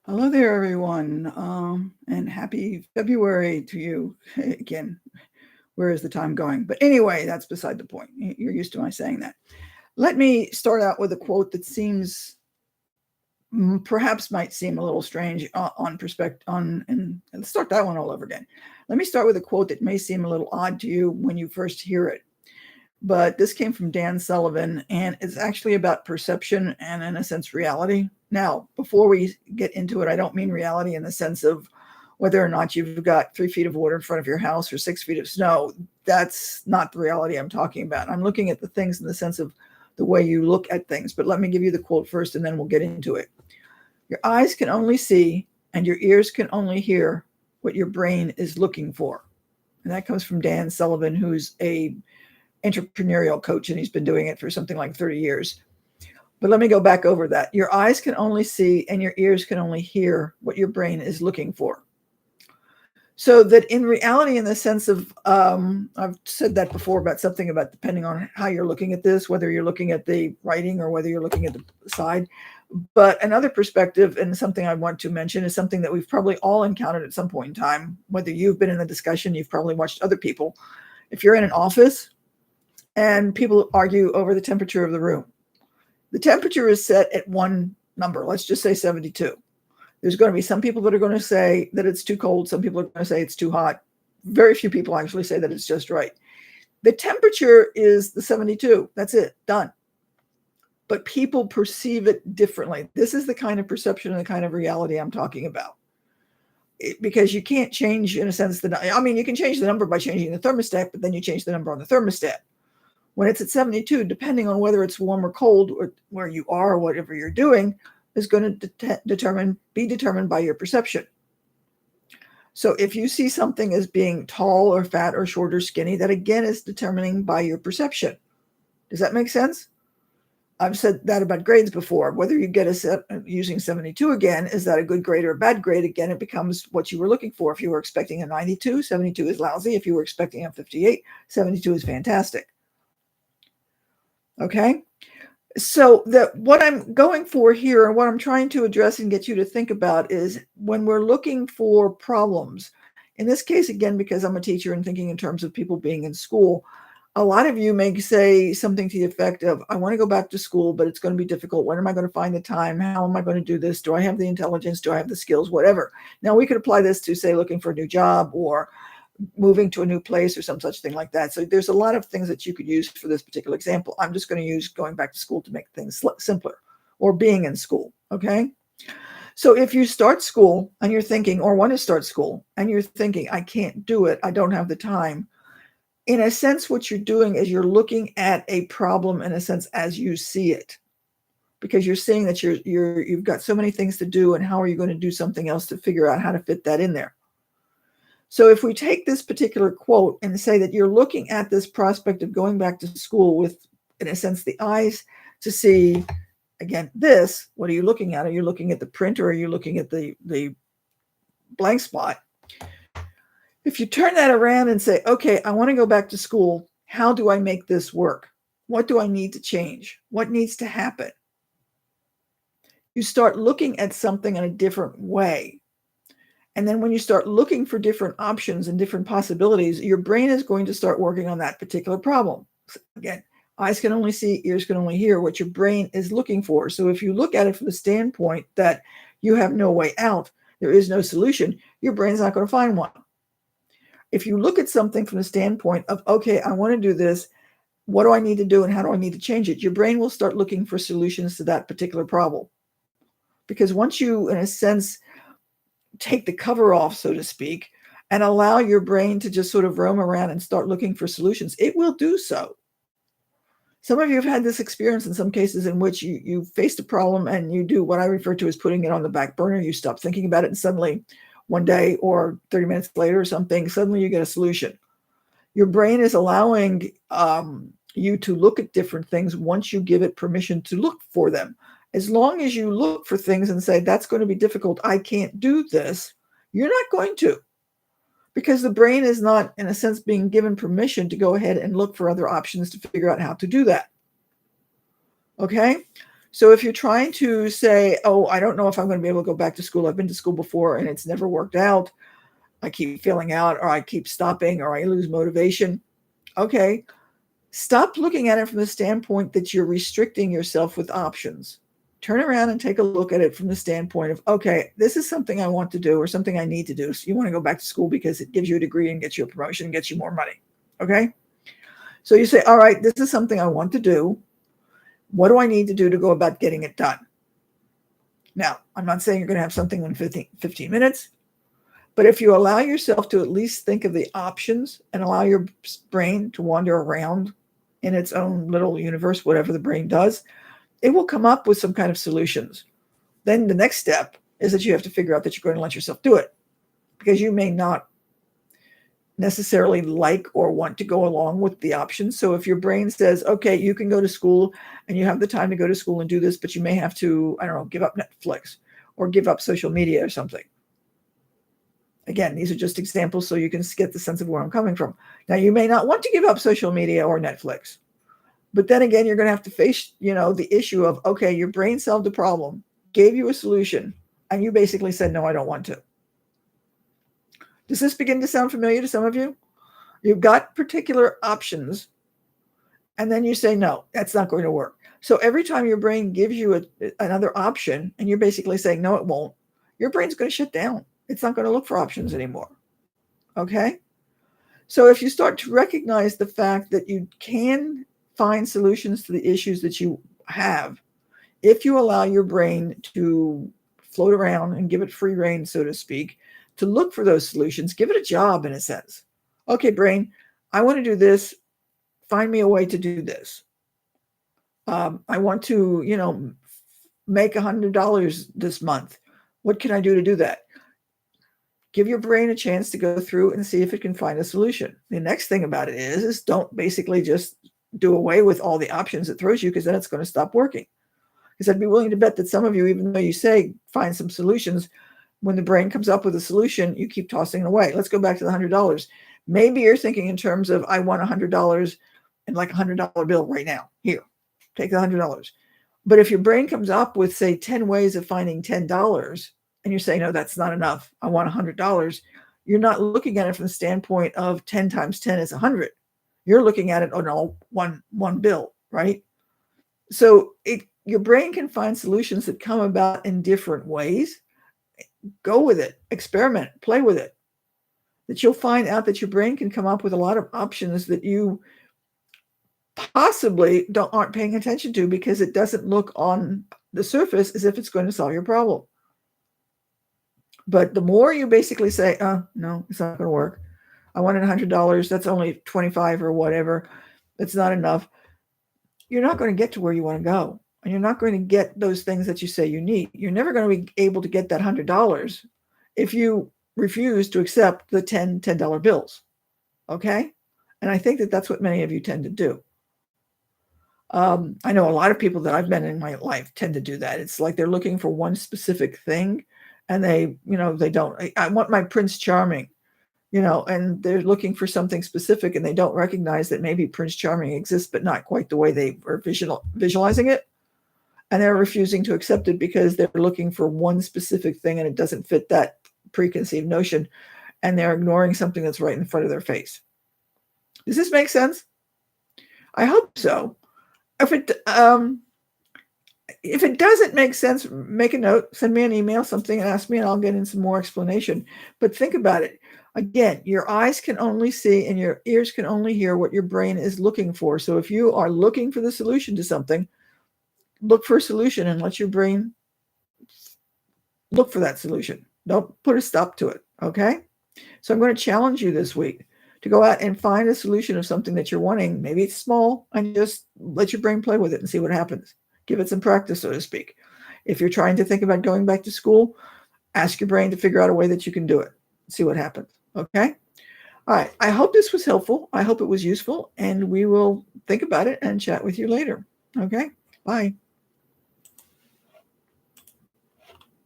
Hello there, everyone, and happy February to you. Again, where is the time going? But anyway, that's beside the point. You're used to my saying that. Let me start out with a quote that seems, perhaps might seem a little strange on perspective. And let's start that one all over again. Let me start with a quote that may seem a little odd to you when you first hear it. But this came from Dan Sullivan, and it's actually about perception and, in a sense, reality. Now, before we get into it, I don't mean reality in the sense of whether or not you've got 3 feet of water in front of your house or 6 feet of snow. That's not the reality I'm talking about. I'm looking at the things in the sense of the way you look at things. But let me give you the quote first, and then we'll get into it. Your eyes can only see, and your ears can only hear what your brain is looking for. And that comes from Dan Sullivan, who's a entrepreneurial coach, and he's been doing it for something like 30 years. But let me go back over that. Your eyes can only see and your ears can only hear what your brain is looking for. So that in reality, in the sense of, I've said that before about something about depending on how you're looking at this, whether you're looking at the writing or whether you're looking at the side. But another perspective, and something I want to mention, is something that we've probably all encountered at some point in time. Whether you've been in the discussion, you've probably watched other people. If you're in an office and people argue over the temperature of the room, the temperature is set at one number. Let's just say 72. There's going to be some people that are going to say that it's too cold. Some people are going to say it's too hot. Very few people actually say that it's just right. The temperature is the 72. That's it. Done. But people perceive it differently. This is the kind of perception and the kind of reality I'm talking about. Because you can't change, in a sense, you can change the number by changing the thermostat, but then you change the number on the thermostat. When it's at 72, depending on whether it's warm or cold or where you are or whatever you're doing, is going to be determined by your perception. So if you see something as being tall or fat or short or skinny, that again is determining by your perception. Does that make sense? I've said that about grades before. Whether you get a set using 72 again, is that a good grade or a bad grade? Again, it becomes what you were looking for. If you were expecting a 92, 72 is lousy. If you were expecting a 58, 72 is fantastic. Okay? So what I'm going for here and what I'm trying to address and get you to think about is when we're looking for problems, in this case, again, because I'm a teacher and thinking in terms of people being in school, a lot of you may say something to the effect of, I want to go back to school, but it's going to be difficult. When am I going to find the time? How am I going to do this? Do I have the intelligence? Do I have the skills? Whatever. Now, we could apply this to, say, looking for a new job or moving to a new place or some such thing like that. So there's a lot of things that you could use for this particular example. I'm just going to use going back to school to make things simpler, or being in school. Okay. So if you start school and you're thinking, or want to start school and you're thinking, I can't do it, I don't have the time. In a sense, what you're doing is you're looking at a problem, in a sense, as you see it, because you're seeing that you've got so many things to do, and how are you going to do something else to figure out how to fit that in there? So if we take this particular quote and say that you're looking at this prospect of going back to school with, in a sense, the eyes to see, again, this, what are you looking at? Are you looking at the print, or are you looking at the blank spot? If you turn that around and say, okay, I want to go back to school, how do I make this work? What do I need to change? What needs to happen? You start looking at something in a different way. And then when you start looking for different options and different possibilities, your brain is going to start working on that particular problem. Again, eyes can only see, ears can only hear what your brain is looking for. So if you look at it from the standpoint that you have no way out, there is no solution, your brain's not going to find one. If you look at something from the standpoint of, okay, I want to do this, what do I need to do and how do I need to change it? Your brain will start looking for solutions to that particular problem. Because once you, in a sense, take the cover off, so to speak, and allow your brain to just sort of roam around and start looking for solutions, it will do so. Some of you have had this experience in some cases in which you faced a problem and you do what I refer to as putting it on the back burner. You stop thinking about it, and suddenly one day or 30 minutes later or something, suddenly you get a solution. Your brain is allowing you to look at different things once you give it permission to look for them. As long as you look for things and say, that's going to be difficult, I can't do this, you're not going to. Because the brain is not, in a sense, being given permission to go ahead and look for other options to figure out how to do that. Okay? So if you're trying to say, oh, I don't know if I'm going to be able to go back to school. I've been to school before and it's never worked out. I keep failing out, or I keep stopping, or I lose motivation. Okay. Stop looking at it from the standpoint that you're restricting yourself with options. Turn around and take a look at it from the standpoint of, okay, this is something I want to do or something I need to do. So you want to go back to school because it gives you a degree and gets you a promotion and gets you more money. Okay. So you say, all right, this is something I want to do. What do I need to do to go about getting it done? Now, I'm not saying you're going to have something in 15 minutes, but if you allow yourself to at least think of the options and allow your brain to wander around in its own little universe, whatever the brain does, it will come up with some kind of solutions. Then the next step is that you have to figure out that you're going to let yourself do it, because you may not necessarily like or want to go along with the options. So if your brain says, okay, you can go to school and you have the time to go to school and do this, but you may have to, I don't know, give up Netflix or give up social media or something. Again, these are just examples so you can get the sense of where I'm coming from. Now, you may not want to give up social media or Netflix, but then again, you're going to have to face, the issue of, okay, your brain solved a problem, gave you a solution, and you basically said, no, I don't want to. Does this begin to sound familiar to some of you? You've got particular options, and then you say, no, that's not going to work. So every time your brain gives you another option, and you're basically saying, no, it won't, your brain's going to shut down. It's not going to look for options anymore. Okay? So if you start to recognize the fact that you can find solutions to the issues that you have, if you allow your brain to float around and give it free rein, so to speak, to look for those solutions, give it a job in a sense. Okay, brain, I want to do this. Find me a way to do this. I want to, make $100 this month. What can I do to do that? Give your brain a chance to go through and see if it can find a solution. The next thing about it is don't basically just do away with all the options it throws you, because then it's going to stop working. Because I'd be willing to bet that some of you, even though you say find some solutions, when the brain comes up with a solution, you keep tossing it away. Let's go back to the $100. Maybe you're thinking in terms of, I want $100 and like $100 bill right now. Here, take the $100. But if your brain comes up with, say, 10 ways of finding $10, and you're saying, no, that's not enough, I want $100, you're not looking at it from the standpoint of 10 times 10 is 100. You're looking at it on one bill, right? So your brain can find solutions that come about in different ways. Go with it, experiment, play with it. That you'll find out that your brain can come up with a lot of options that you possibly aren't paying attention to, because it doesn't look on the surface as if it's going to solve your problem. But the more you basically say, oh, no, it's not going to work. I wanted $100. That's only 25 or whatever. It's not enough. You're not going to get to where you want to go. And you're not going to get those things that you say you need. You're never going to be able to get that $100 if you refuse to accept the $10 bills. Okay? And I think that that's what many of you tend to do. I know a lot of people that I've met in my life tend to do that. It's like they're looking for one specific thing, and they don't. I want my Prince Charming, and they're looking for something specific, and they don't recognize that maybe Prince Charming exists, but not quite the way they are visualizing it. And they're refusing to accept it because they're looking for one specific thing, and it doesn't fit that preconceived notion, and they're ignoring something that's right in front of their face. Does this make sense? I hope so. If it doesn't make sense, make a note, send me an email, something, and ask me, and I'll get in some more explanation. But think about it. Again, your eyes can only see and your ears can only hear what your brain is looking for. So if you are looking for the solution to something, look for a solution and let your brain look for that solution. Don't put a stop to it, okay? So I'm going to challenge you this week to go out and find a solution of something that you're wanting. Maybe it's small, and just let your brain play with it and see what happens. Give it some practice, so to speak. If you're trying to think about going back to school, ask your brain to figure out a way that you can do it. See what happens, okay? All right, I hope this was helpful. I hope it was useful, and we will think about it and chat with you later, okay? Bye.